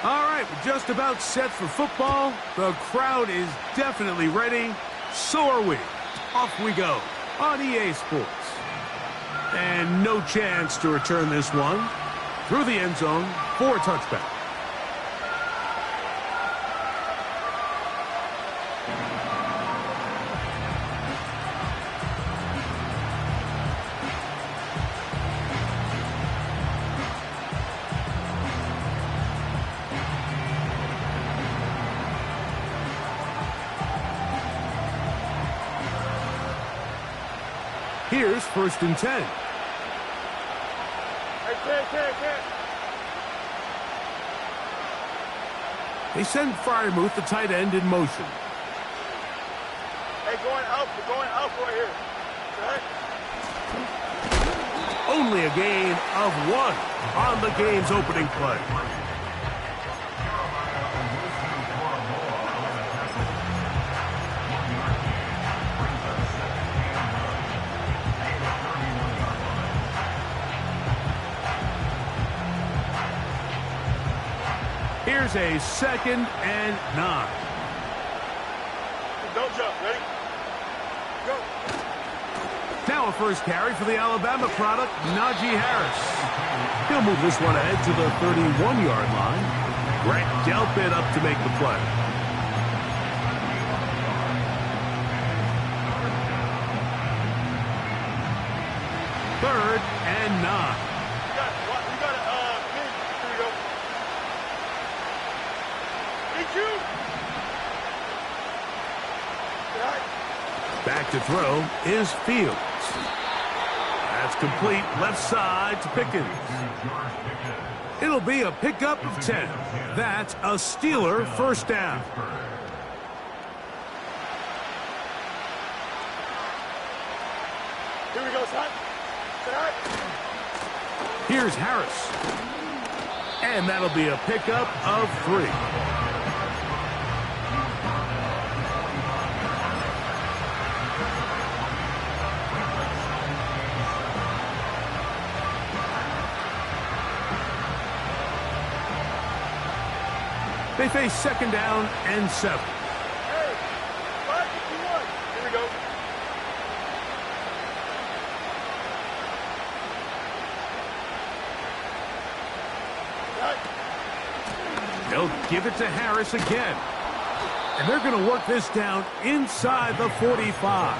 All right, we're just about set for football. The crowd is definitely ready. So are we. Off we go on EA Sports. And no chance to return this one. Through the end zone for a touchback. Here's 1st and 10. They send Freiermuth, the tight end, in motion. Hey, going up. We're going up right here. Okay? Only a gain of 1 on the game's opening play. Here's a 2nd and 9. Don't jump. Ready? Go. Now a first carry for the Alabama product, Najee Harris. He'll move this one ahead to the 31-yard line. Grant Delpit up to make the play. Third and 9. Back to throw is Fields. That's complete left side to Pickens. It'll be a pickup of 10. That's a Steeler first down. Here we go, son. Here's Harris. And that'll be a pickup of 3. They face 2nd down and 7. Hey, 5-51. Here we go. They'll give it to Harris again. And they're going to work this down inside the 45.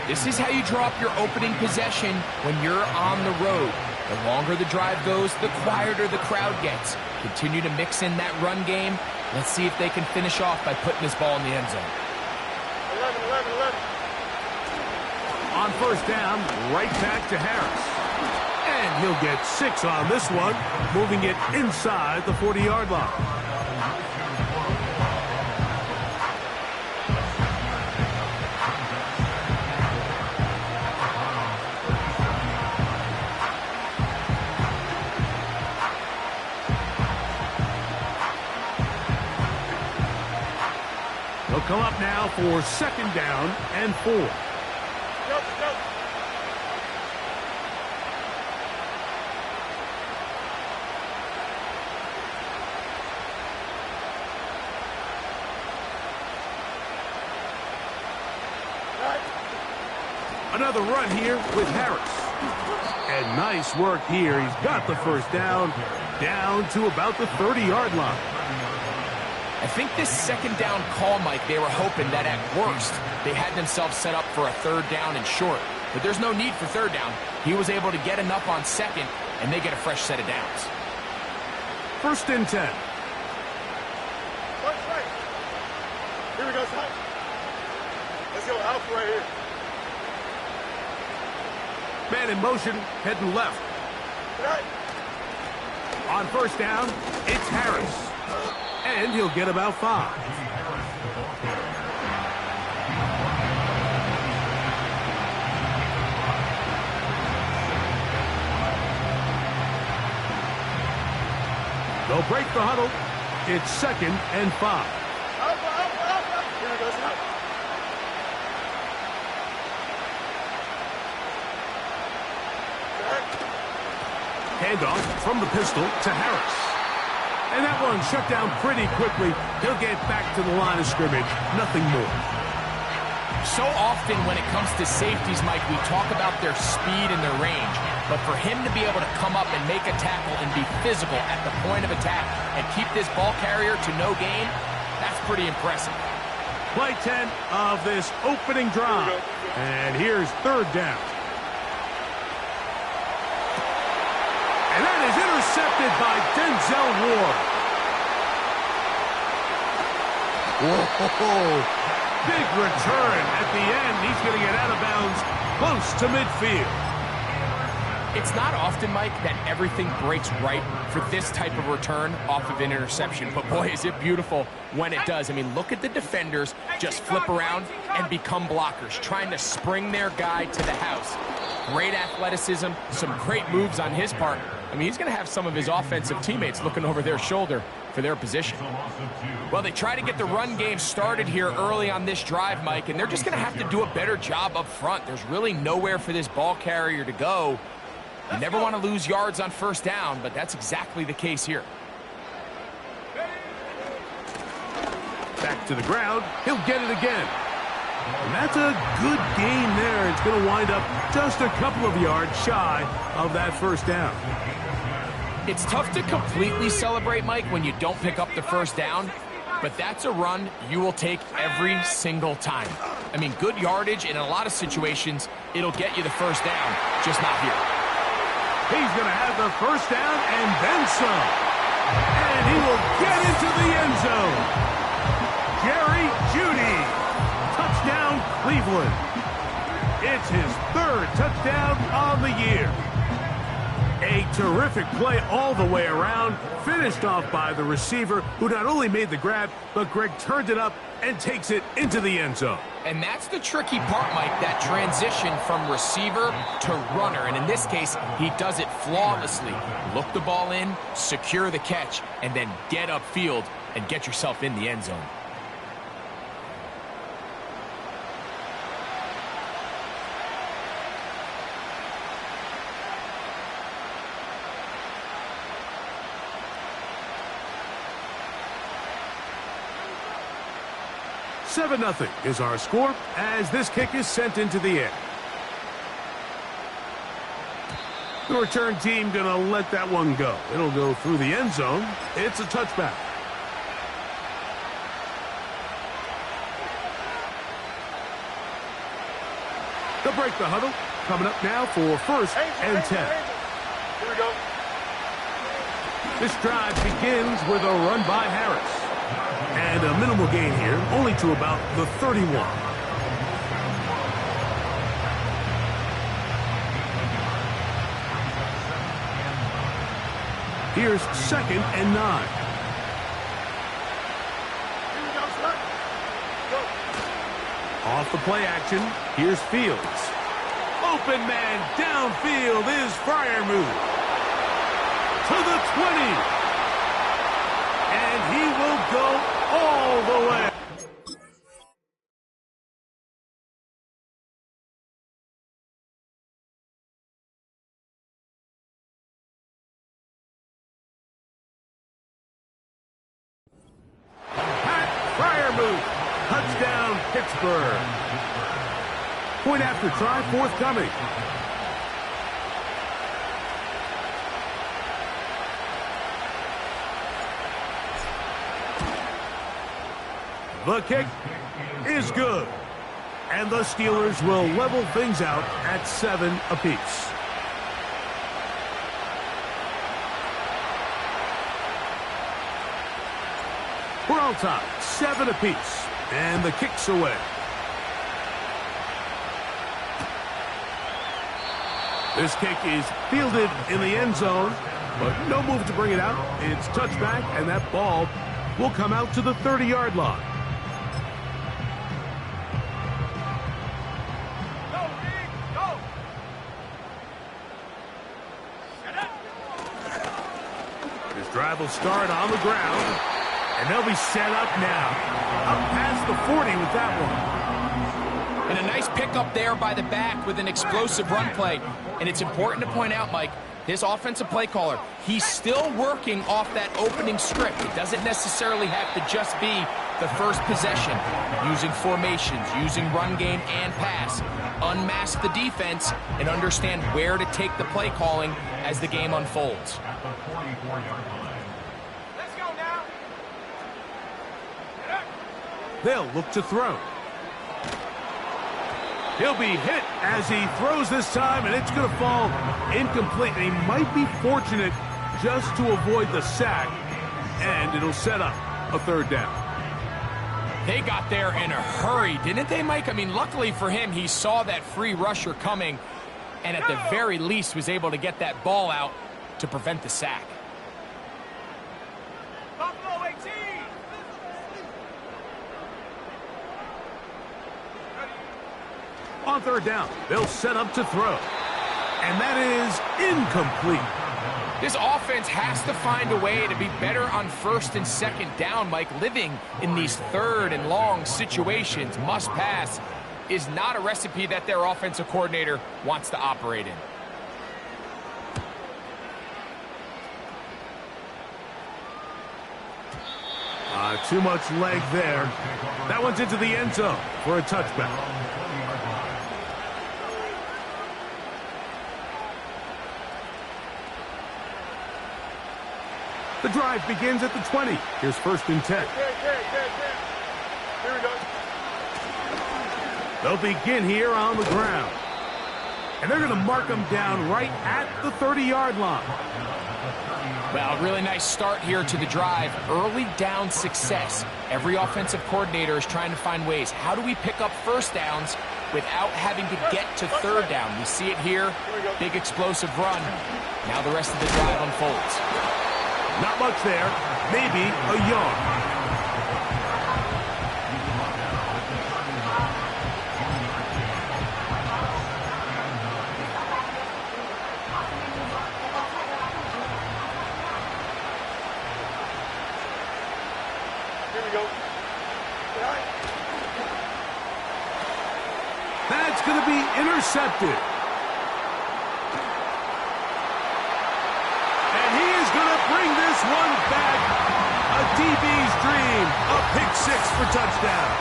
This is how you draw up your opening possession when you're on the road. The longer the drive goes, the quieter the crowd gets. Continue to mix in that run game. Let's see if they can finish off by putting this ball in the end zone. 11. On first down, right back to Harris. And he'll get 6 on this one, moving it inside the 40-yard line. They'll come up now for 2nd down and 4. Go. Another run here with Harris. And nice work here. He's got the first down to about the 30-yard line. I think this 2nd down call, Mike, they were hoping that at worst they had themselves set up for a 3rd down and short. But there's no need for 3rd down. He was able to get enough on 2nd, and they get a fresh set of downs. 1st and 10. Right. Here we go, son. Let's go alpha right here. Man in motion, heading left. Right. On first down, it's Harris. And he'll get about 5. They'll break the huddle. It's 2nd and 5. Alpha. Here we go, son. Handoff from the pistol to Harris. And that one shut down pretty quickly. He'll get back to the line of scrimmage. Nothing more. So often when it comes to safeties, Mike, we talk about their speed and their range. But for him to be able to come up and make a tackle and be physical at the point of attack and keep this ball carrier to no gain, that's pretty impressive. Play 10 of this opening drive. And here's third down. And that is intercepted by Denzel Ward. Whoa. Big return at the end. He's going to get out of bounds close to midfield. It's not often, Mike, that everything breaks right for this type of return off of an interception. But boy, is it beautiful when it does. I mean, look at the defenders just flip around and become blockers, trying to spring their guy to the house. Great athleticism, some great moves on his part. I mean, he's going to have some of his offensive teammates looking over their shoulder for their position. Well, they try to get the run game started here early on this drive, Mike, and they're just going to have to do a better job up front. There's really nowhere for this ball carrier to go. You never want to lose yards on first down, but that's exactly the case here. Back to the ground. He'll get it again. And that's a good gain there. It's going to wind up just a couple of yards shy of that first down. It's tough to completely celebrate, Mike, when you don't pick up the first down, but that's a run you will take every single time. I mean, good yardage in a lot of situations, it'll get you the first down, just not here. He's going to have the first down and then some. And he will get into the end zone. Jerry Jeudy. Touchdown, Cleveland. It's his third touchdown on the year. A terrific play all the way around, finished off by the receiver, who not only made the grab, but Greg turned it up and takes it into the end zone. And that's the tricky part, Mike, that transition from receiver to runner. And in this case, he does it flawlessly. Look the ball in, secure the catch, and then get upfield and get yourself in the end zone. "7-0 is our score as this kick is sent into the air. The return team going to let that one go. It'll go through the end zone. It's a touchback. They'll break the huddle. Coming up now for first and 10. Here we go. This drive begins with a run by Harris. And a minimal gain here, only to about the 31. Here's second and 9. Here we go, son. Go. Off the play action, here's Fields. Open man downfield is Freiermuth. To the 20. And he will go all the way. Pat Freiermuth, touchdown Pittsburgh. Point after try forthcoming. The kick is good. And the Steelers will level things out at 7 apiece. We're on top, 7 apiece. And the kick's away. This kick is fielded in the end zone, but no move to bring it out. It's touchback, and that ball will come out to the 30-yard line. Drive will start on the ground, and they'll be set up now. Up past the 40 with that one. And a nice pickup there by the back with an explosive run play. And it's important to point out, Mike, This offensive play caller, he's still working off that opening script. It doesn't necessarily have to just be the first possession. Using formations, using run game and pass. Unmask the defense and understand where to take the play calling as the game unfolds. Let's go now. They'll look to throw. He'll be hit as he throws this time, and it's going to fall incomplete. And he might be fortunate just to avoid the sack, and it'll set up a third down. They got there in a hurry, didn't they, Mike? I mean, luckily for him, he saw that free rusher coming, and at the very least was able to get that ball out to prevent the sack. Buffalo 18. On third down, they'll set up to throw. And that is incomplete. This offense has to find a way to be better on first and second down, Mike. Living in these third and long situations, must pass, is not a recipe that their offensive coordinator wants to operate in. Too much leg there. That one's into the end zone for a touchback. The drive begins at the 20. Here's 1st and 10. Here we go. They'll begin here on the ground. And they're going to mark them down right at the 30-yard line. Well, really nice start here to the drive. Early down success. Every offensive coordinator is trying to find ways. How do we pick up first downs without having to get to third down? We see it here. Big explosive run. Now the rest of the drive unfolds. Not much there. Maybe a yard. Here we go. That's going to be intercepted. And he is going to bring this one back. A DB's dream. A pick six for touchdown.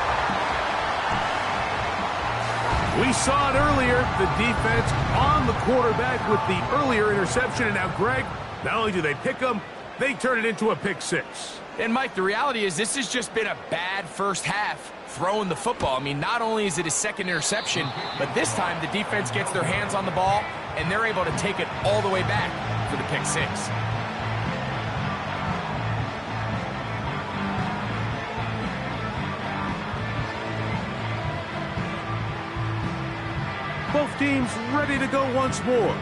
We saw it earlier. The defense on the quarterback with the earlier interception. And now, Greg, not only do they pick him, they turn it into a pick six. And, Mike, the reality is this has just been a bad first half throwing the football. I mean, not only is it a second interception, but this time the defense gets their hands on the ball, and they're able to take it all the way back for the pick six. Both teams ready to go once more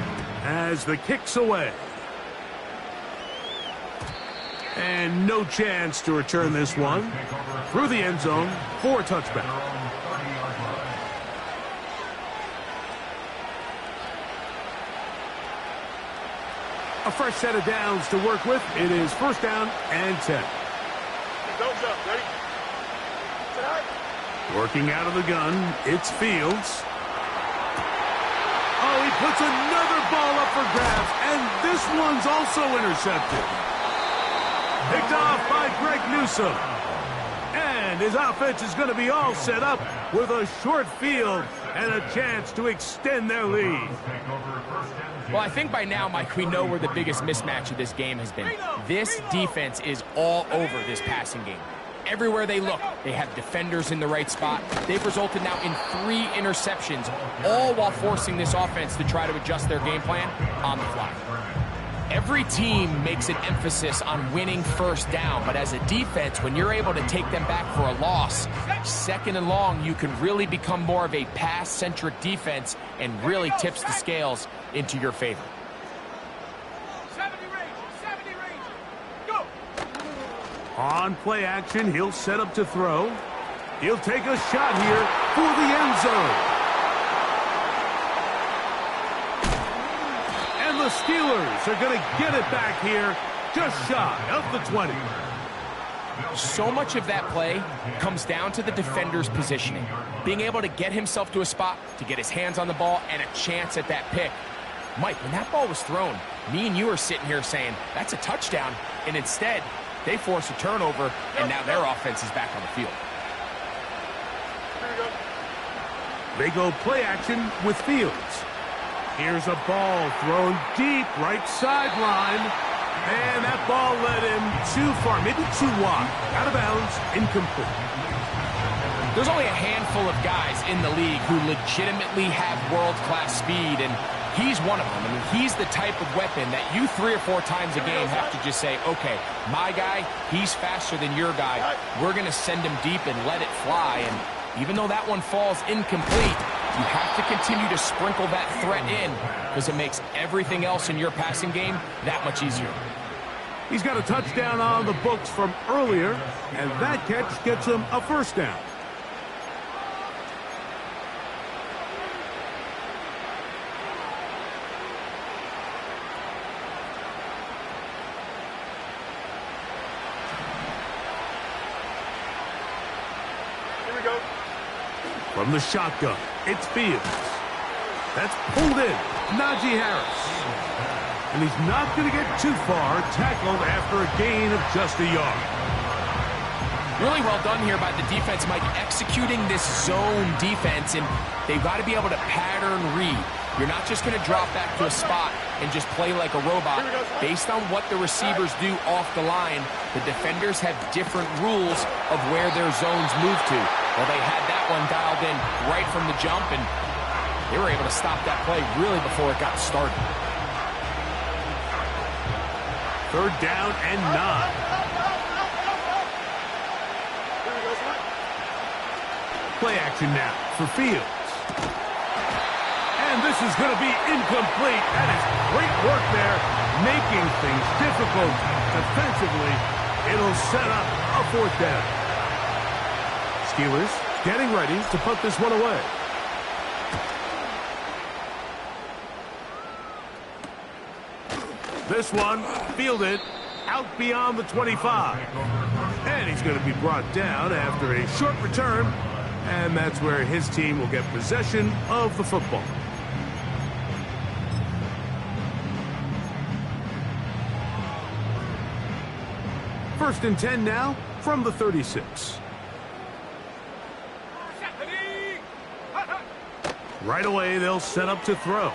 as the kick's away. And no chance to return this one through the end zone for a touchback. A fresh set of downs to work with. It is 1st down and 10. Don't jump. Ready? Working out of the gun, it's Fields. Oh, he puts another ball up for grabs, and this one's also intercepted. Picked off by Greg Newsome. And his offense is going to be all set up with a short field and a chance to extend their lead. Well, I think by now, Mike, we know where the biggest mismatch of this game has been. This defense is all over this passing game. Everywhere they look, they have defenders in the right spot. They've resulted now in 3 interceptions, all while forcing this offense to try to adjust their game plan on the fly. Every team makes an emphasis on winning first down, but as a defense, when you're able to take them back for a loss, second and long, you can really become more of a pass-centric defense and really tips the scales into your favor. 70 range, go! On play action, he'll set up to throw. He'll take a shot here for the end zone. And the Steelers are going to get it back here just shy of the 20. So much of that play comes down to the defender's positioning. Being able to get himself to a spot, to get his hands on the ball, and a chance at that pick. Mike, when that ball was thrown, me and you are sitting here saying, that's a touchdown, and instead, they force a turnover, and now their offense is back on the field. They go play action with Fields. Here's a ball thrown deep right sideline. And that ball led him too far, maybe too wide. Out of bounds, incomplete. There's only a handful of guys in the league who legitimately have world-class speed, and he's one of them. I mean, he's the type of weapon that you 3 or 4 times a game have to just say, okay, my guy, he's faster than your guy. We're going to send him deep and let it fly. And even though that one falls incomplete, you have to continue to sprinkle that threat in because it makes everything else in your passing game that much easier. He's got a touchdown on the books from earlier, and that catch gets him a first down. Here we go. From the shotgun, it's Fields. That's pulled in. Najee Harris. And he's not going to get too far, tackled after a gain of just a yard. Really well done here by the defense, Mike, executing this zone defense, and they've got to be able to pattern read. You're not just going to drop back to a spot and just play like a robot. Based on what the receivers do off the line, the defenders have different rules of where their zones move to. Well, they had that one dialed in right from the jump, and they were able to stop that play really before it got started. 3rd down and 9. Play action now for Fields. And this is going to be incomplete. That is great work there, making things difficult defensively. It'll set up a 4th down. Steelers getting ready to put this one away. This one fielded out beyond the 25. And he's going to be brought down after a short return. And that's where his team will get possession of the football. First and 10 now from the 36. Right away, they'll set up to throw.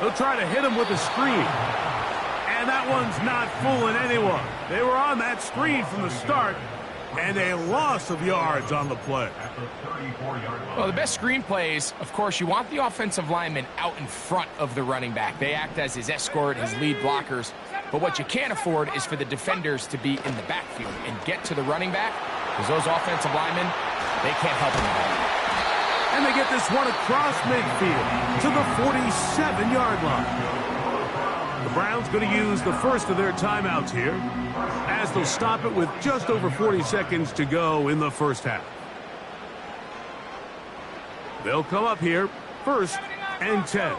They'll try to hit him with a screen. And that one's not fooling anyone. They were on that screen from the start, and a loss of yards on the play. Well, the best screen plays, of course, you want the offensive lineman out in front of the running back. They act as his escort, his lead blockers. But what you can't afford is for the defenders to be in the backfield and get to the running back, because those offensive linemen, they can't help him at all. And they get this one across midfield to the 47-yard line. The Browns going to use the first of their timeouts here, as they'll stop it with just over 40 seconds to go in the first half. They'll come up here, 1st and 10.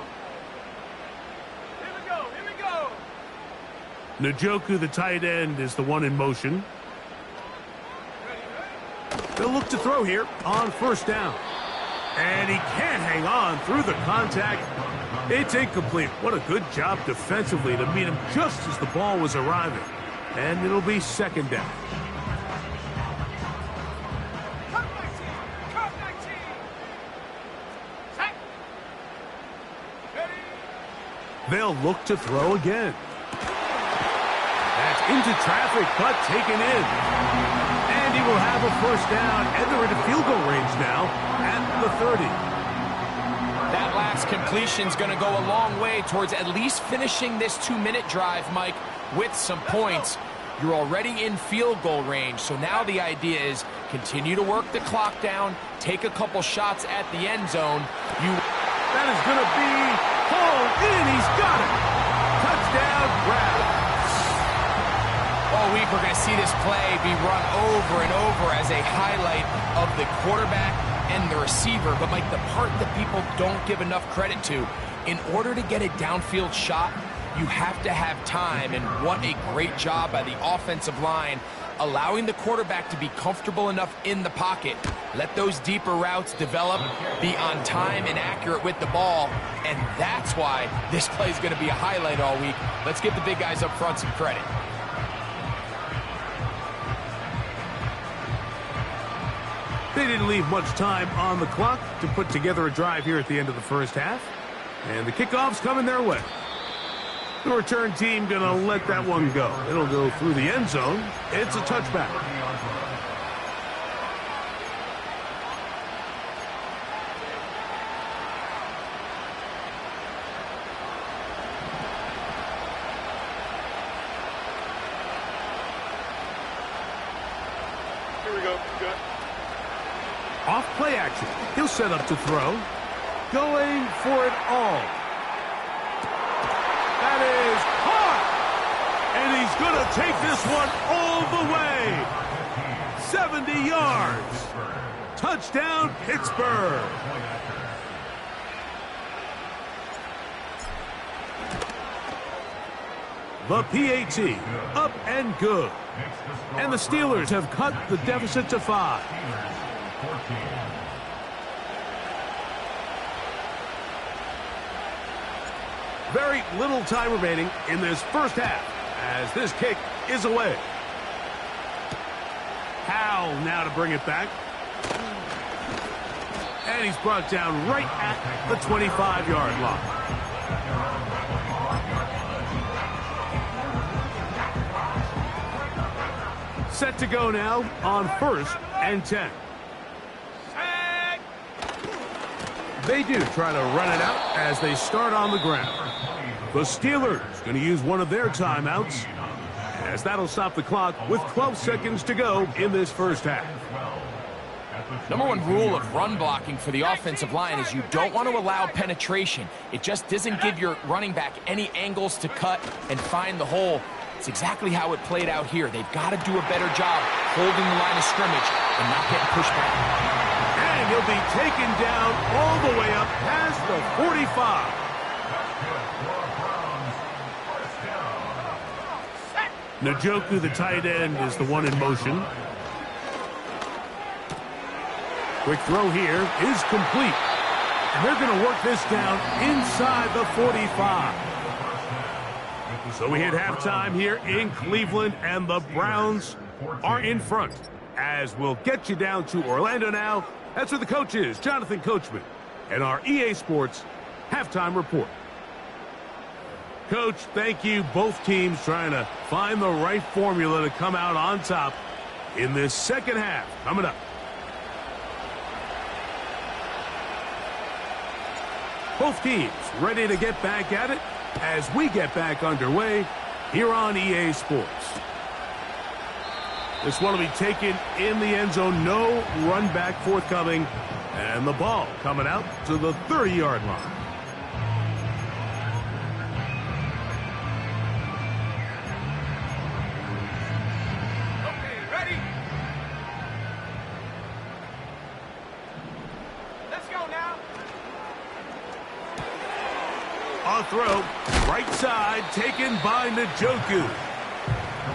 Here we go. Njoku, the tight end, is the one in motion. They'll look to throw here on 1st down. And he can't hang on through the contact. It's incomplete. What a good job defensively to meet him just as the ball was arriving. And it'll be 2nd down. They'll look to throw again. That's into traffic, but taken in. And he will have a 1st down, and they're into field goal range now at the 30. That last completion's going to go a long way towards at least finishing this 2-minute drive, Mike, with some points. You're already in field goal range, so now the idea is continue to work the clock down, take a couple shots at the end zone. That is going to be pulled in. He's got it. Touchdown, Browns. All week we're going to see this play be run over and over as a highlight of the quarterback and the receiver. But, Mike, the part that people don't give enough credit to, in order to get a downfield shot, you have to have time, and what a great job by the offensive line, allowing the quarterback to be comfortable enough in the pocket. Let those deeper routes develop, be on time and accurate with the ball, and that's why this play is going to be a highlight all week. Let's give the big guys up front some credit. They didn't leave much time on the clock to put together a drive here at the end of the first half. And the kickoff's coming their way. The return team going to let that one go. It'll go through the end zone. It's a touchback. Here we go. Good. Off play action. He'll set up to throw. Going for it all. That is caught. And he's going to take this one all the way. 70 yards. Touchdown, Pittsburgh. The PAT, up and good. And the Steelers have cut the deficit to 5. Very little time remaining in this first half as this kick is away. Howell now to bring it back. And he's brought down right at the 25-yard line. Set to go now on 1st and 10. They do try to run it out as they start on the ground. The Steelers going to use one of their timeouts, as that'll stop the clock with 12 seconds to go in this first half. Number one rule of run blocking for the offensive line is you don't want to allow penetration. It just doesn't give your running back any angles to cut and find the hole. It's exactly how it played out here. They've got to do a better job holding the line of scrimmage and not getting pushed back. And he'll be taken down all the way up past the 45. Njoku, the tight end, is the one in motion. Quick throw here is complete. And they're going to work this down inside the 45. So we hit halftime here in Cleveland, and the Browns are in front. As we'll get you down to Orlando now. That's where the coach is, Jonathan Coachman, and our EA Sports halftime report. Coach, thank you. Both teams trying to find the right formula to come out on top in this second half. Coming up. Both teams ready to get back at it as we get back underway here on EA Sports. This one will be taken in the end zone. No run back forthcoming. And the ball coming out to the 30-yard line. Okay, ready? Let's go now. On throw, right side, taken by Njoku.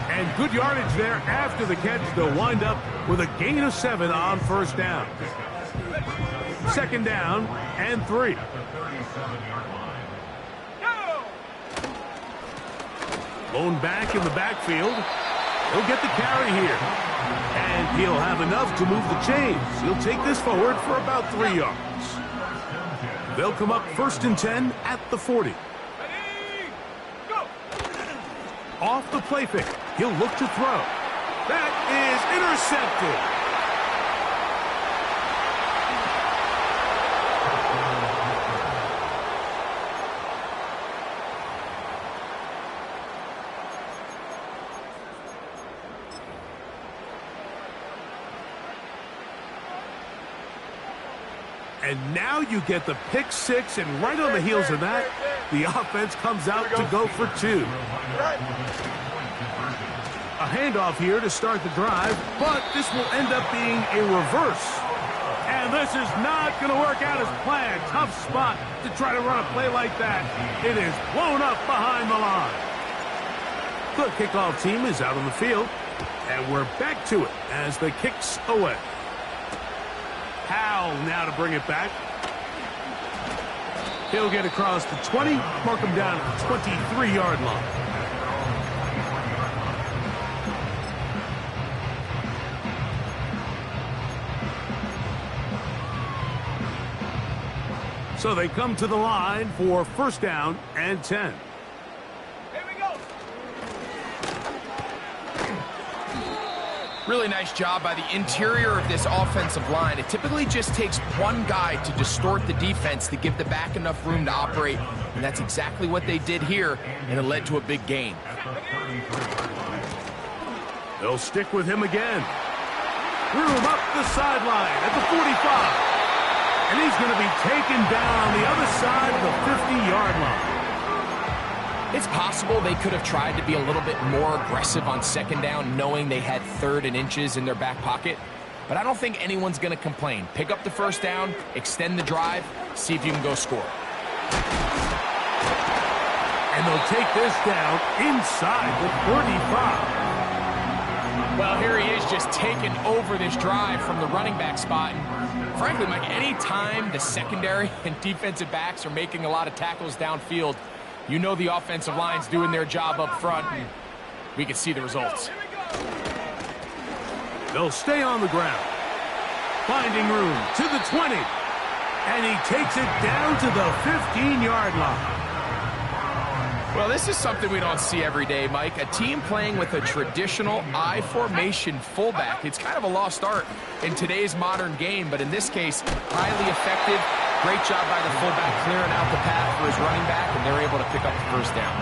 And good yardage there after the catch. They'll wind up with a gain of 7 on first down. Second down and 3. Lone back in the backfield. He'll get the carry here. And he'll have enough to move the chains. He'll take this forward for about 3 yards. They'll come up 1st and 10 at the 40. Off the play fake. He'll look to throw. That is intercepted. And now you get the pick 6, and right on the heels of that, the offense comes out to go for 2. A handoff here to start the drive, but this will end up being a reverse. And this is not going to work out as planned. Tough spot to try to run a play like that. It is blown up behind the line. The kickoff team is out on the field, and we're back to it as the kick's away. Howell now to bring it back. He'll get across the 20, mark him down at the 23-yard line. So they come to the line for first down and 10. Here we go. Really nice job by the interior of this offensive line. It typically just takes one guy to distort the defense to give the back enough room to operate, and that's exactly what they did here, and it led to a big gain. They'll stick with him again. Room up the sideline at the 45. And he's going to be taken down on the other side of the 50-yard line. It's possible they could have tried to be a little bit more aggressive on second down, knowing they had 3rd and inches in their back pocket. But I don't think anyone's going to complain. Pick up the first down, extend the drive, see if you can go score. And they'll take this down inside the 35. Well, here he is just taking over this drive from the running back spot. And frankly, Mike, any time the secondary and defensive backs are making a lot of tackles downfield, you know the offensive line's doing their job up front, and we can see the results. They'll stay on the ground. Finding room to the 20. And he takes it down to the 15-yard line. Well, this is something we don't see every day, Mike. A team playing with a traditional I formation fullback. It's kind of a lost art in today's modern game, but in this case, highly effective. Great job by the fullback clearing out the path for his running back, and they're able to pick up the first down.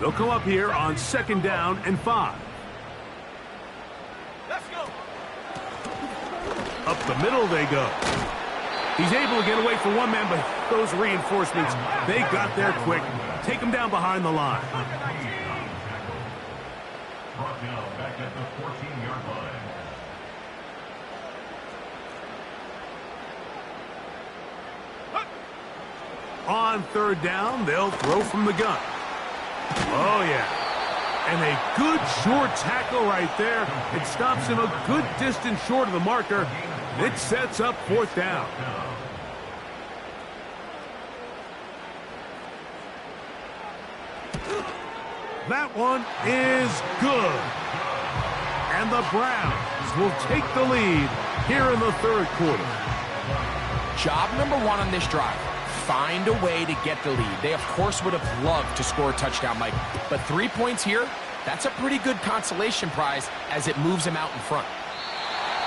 They'll come up here on second down and 5. Let's go. Up the middle they go. He's able to get away from one man, but those reinforcements, they got there quick. Take him down behind the line. Brought down back at the 14-yard line. On third down, they'll throw from the gun. Oh, yeah. And a good short tackle right there. It stops him a good distance short of the marker. It sets up fourth down. That one is good. And the Browns will take the lead here in the third quarter. Job number 1 on this drive. Find a way to get the lead. They, of course, would have loved to score a touchdown, Mike. But 3 points here, that's a pretty good consolation prize as it moves him out in front.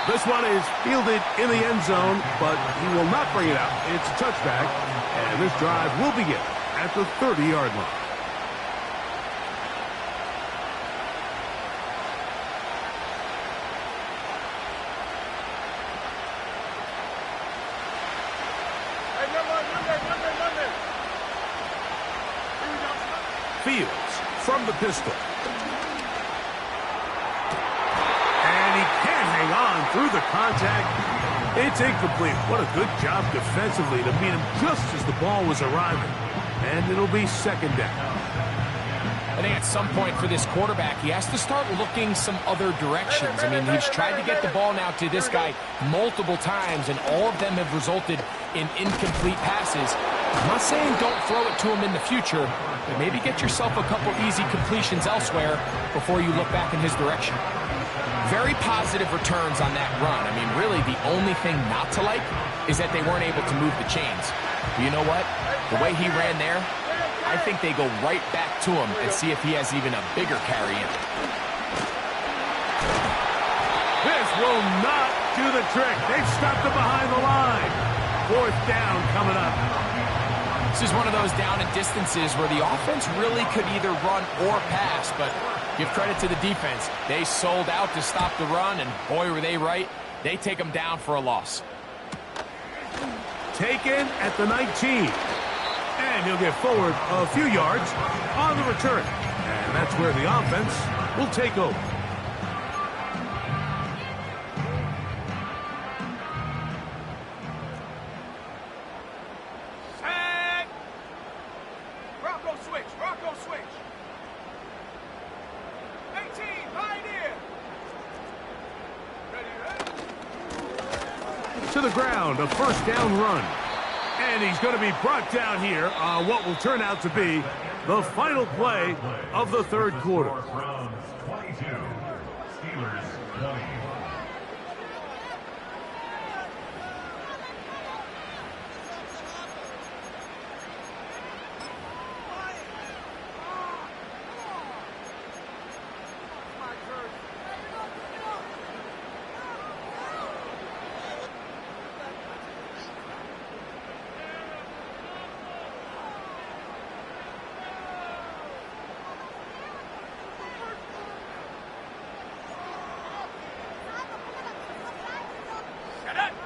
This one is fielded in the end zone, but he will not bring it out. It's a touchback, and this drive will begin at the 30-yard line. Fields from the pistol. And he can't hang on through the contact. It's incomplete. What a good job defensively to beat him just as the ball was arriving. And it'll be second down. I think at some point for this quarterback, he has to start looking some other directions. I mean, he's tried to get the ball now to this guy multiple times, and all of them have resulted in incomplete passes. I'm not saying don't throw it to him in the future, but maybe get yourself a couple easy completions elsewhere before you look back in his direction. Very positive returns on that run. I mean, really, the only thing not to like is that they weren't able to move the chains. But you know what? The way he ran there, I think they go right back to him and see if he has even a bigger carry in. This will not do the trick. They've stopped it behind the line. Fourth down coming up. This is one of those down and distances where the offense really could either run or pass, but give credit to the defense. They sold out to stop the run, and boy, were they right. They take them down for a loss. Taken at the 19. And he'll get forward a few yards on the return. And that's where the offense will take over. Set. Rocco switch. Rocco switch. 18, Pioneer. Ready. To the ground, a first down run. And he's going to be brought down here on what will turn out to be the final play of the third quarter. Browns 22, Steelers 20.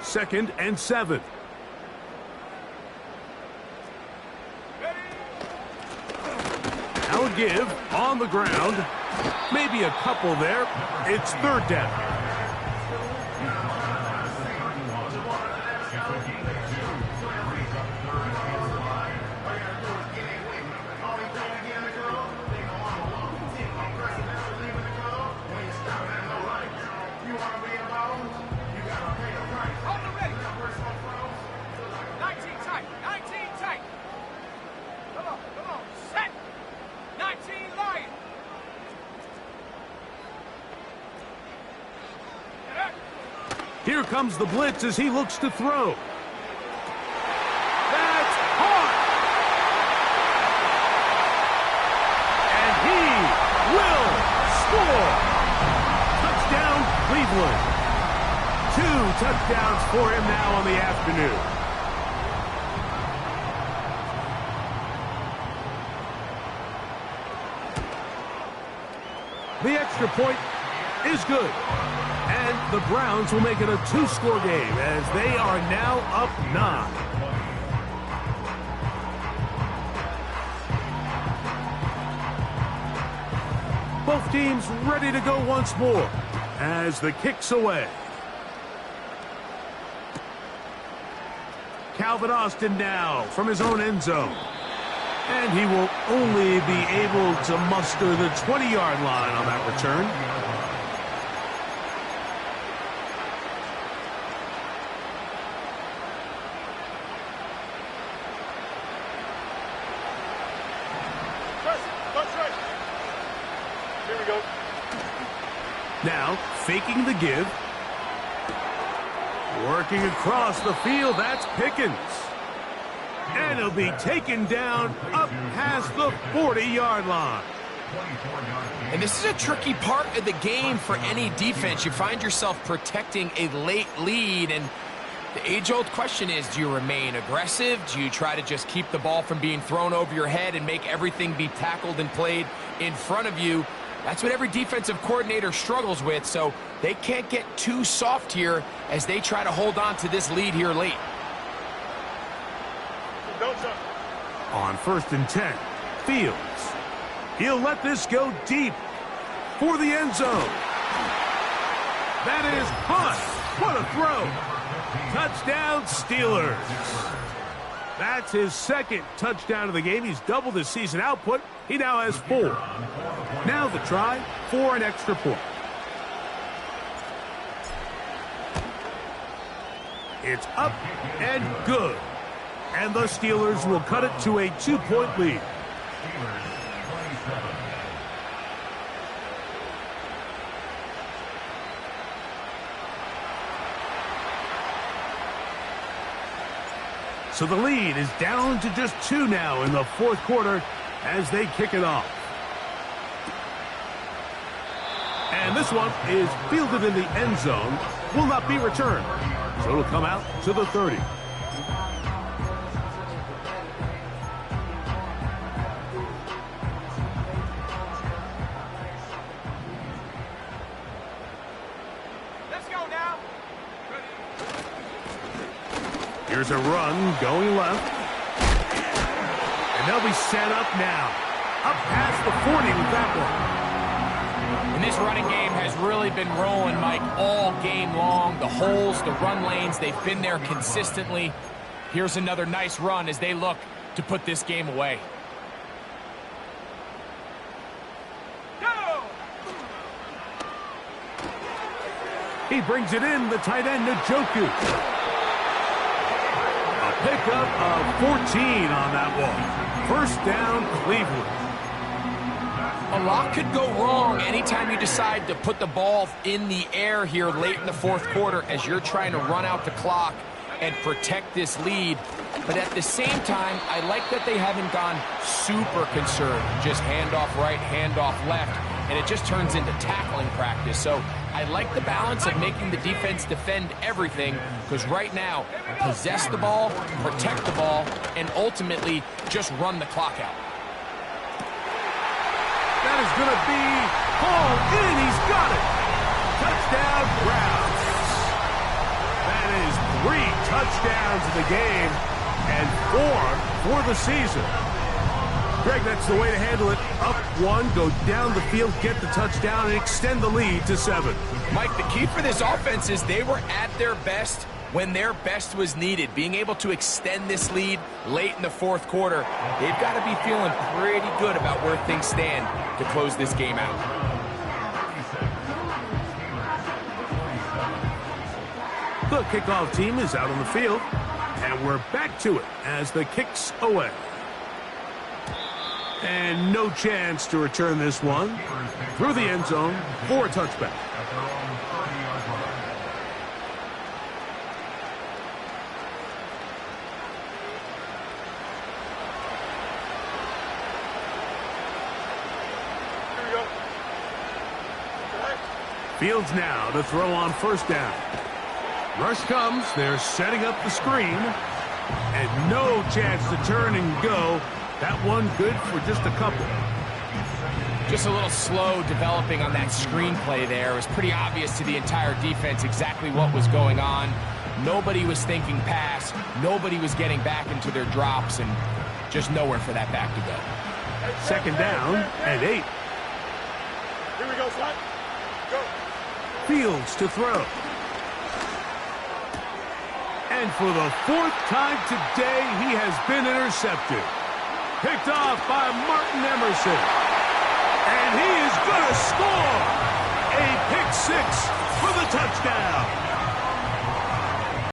Second and 7. Now a give on the ground. Maybe a couple there. It's third down. Here comes the blitz as he looks to throw. That's caught! And he will score! Touchdown, Cleveland. 2 touchdowns for him now on the afternoon. The extra point is good. And the Browns will make it a 2-score game as they are now up 9. Both teams ready to go once more as the kick's away. Calvin Austin now from his own end zone. And he will only be able to muster the 20-yard line on that return. Now, faking the give. Working across the field, that's Pickens. And he'll be taken down up past the 40-yard line. And this is a tricky part of the game for any defense. You find yourself protecting a late lead, and the age-old question is, do you remain aggressive? Do you try to just keep the ball from being thrown over your head and make everything be tackled and played in front of you? That's what every defensive coordinator struggles with, so they can't get too soft here as they try to hold on to this lead here late. On 1st and 10, Fields. He'll let this go deep for the end zone. That is caught. What a throw. Touchdown, Steelers. That's his second touchdown of the game. He's doubled his season output. He now has 4. Now the try for an extra point. It's up and good. And the Steelers will cut it to a 2-point lead. So the lead is down to just 2 now in the fourth quarter as they kick it off. And this one is fielded in the end zone, will not be returned. So it'll come out to the 30. Let's go now. Here's a run going left. And they'll be set up now. Up past the 40 with that one. And this running game has really been rolling, Mike, all game long. The holes, the run lanes, they've been there consistently. Here's another nice run as they look to put this game away. Go! He brings it in, the tight end, Njoku. A pickup of 14 on that one. First down, Cleveland. A lot could go wrong anytime you decide to put the ball in the air here late in the fourth quarter as you're trying to run out the clock and protect this lead. But at the same time, I like that they haven't gone super conserved. Just handoff right, handoff left, and it just turns into tackling practice. So I like the balance of making the defense defend everything, because right now, possess the ball, protect the ball, and ultimately just run the clock out. That is going to be hauled in. He's got it. Touchdown, Browns. That is 3 touchdowns in the game and 4 for the season. Greg, that's the way to handle it. Up 1, go down the field, get the touchdown, and extend the lead to 7. Mike, the key for this offense is they were at their best when their best was needed. Being able to extend this lead late in the fourth quarter, they've got to be feeling pretty good about where things stand to close this game out. The kickoff team is out on the field, and we're back to it as the kick's away. And no chance to return this one through the end zone for a touchback. Fields now to throw on first down. Rush comes. They're setting up the screen. And no chance to turn and go. That one good for just a couple. Just a little slow developing on that screenplay there. It was pretty obvious to the entire defense exactly what was going on. Nobody was thinking pass. Nobody was getting back into their drops, and just nowhere for that back to go. Second down and 8. Here we go, son. Go. Fields to throw. And for the 4th time today, he has been intercepted. Picked off by Martin Emerson. And he is going to score. A pick 6 for the touchdown.